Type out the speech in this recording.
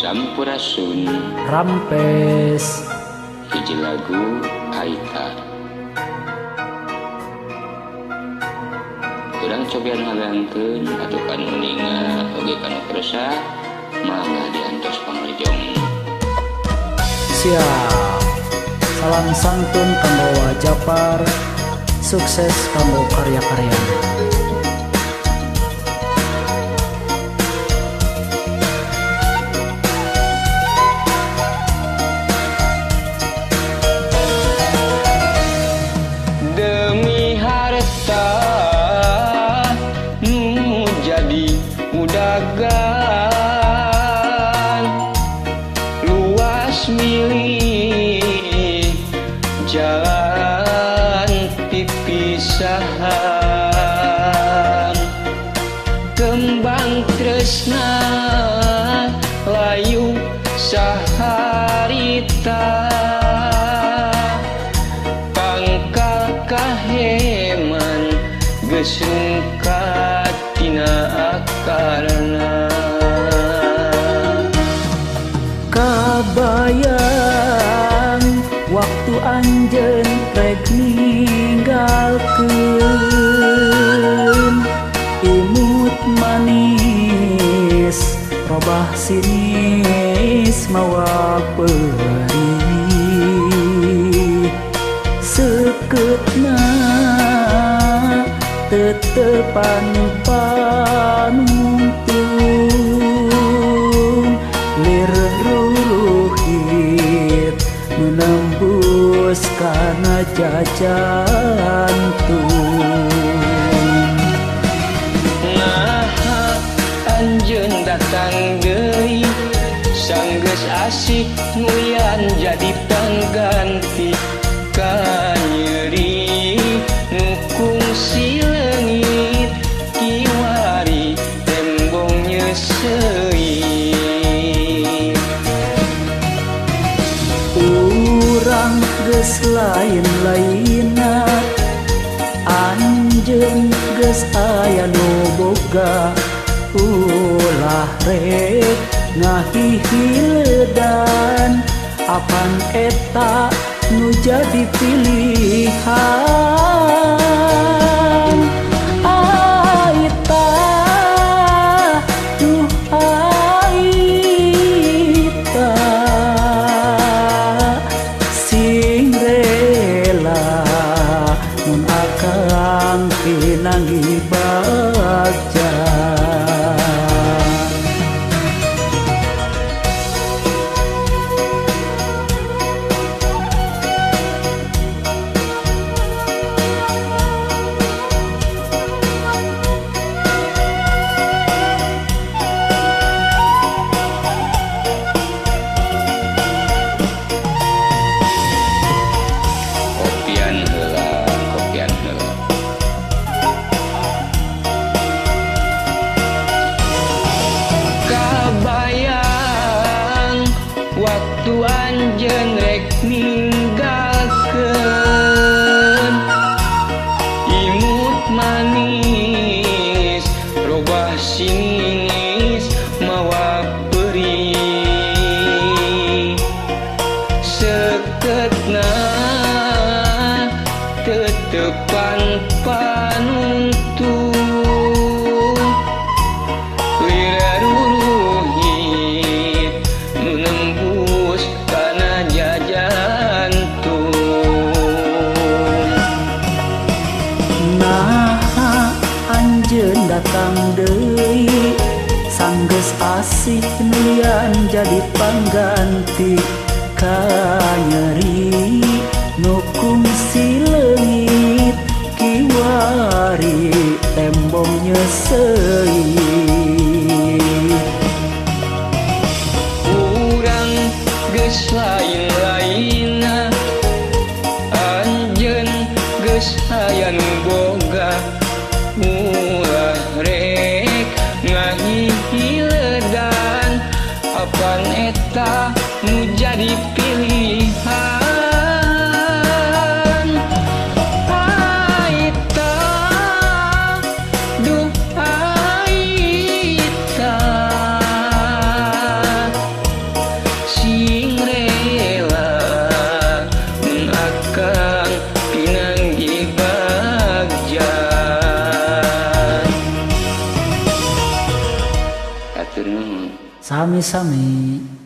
Sampurasun Rampes hiji lagu Aita. Urang cobian ngagangkeun atukan uninga oge kana kersa mangga diantos pangrejong. Siap. Salam santun kanggo Wajapar, sukses kanggo karya-karyana. Demi harta nu jadi udagan, luas milih jalan pipisahan, kembang tresna layu saharita, kaheman gesungkat tina akarna. Kabayang waktu anjeun rek ninggalkeun, imut manis robah sinis mawa perih, seketna tetepan panuntun, lir ruruhit menembus kana jajantung. Nah anjeun datang deui sanggeus asik nguyan jadi pangganti kanyeri ngukung si leungit kiwari tembong nyesei. Urang geus lain-laina, anjeun geus aya nu boga, ulah rek ngahihileudan, apan eta nu jadi pilihan. Aita, duh Aita, sing rela mun akang pinanggi bagja. Kopian heula. Kabayang waktu anjeun rek ninggalkeun, imut manis robah sinis mawa perih, seketna tetepan panuntun, liruruhit menembus kana jajantung. Nah anjeun datang deui sanggeus asih nulian jadi pangganti kanyeri nukung si leungit kiwari tembong nyesei. Urang geus lain-laina, anjeun geus aya nu boga, ulah rek ngahihileudan, apan eta nu jadi pilihan. Aita, duh Assalamualaikum. Sami-sami.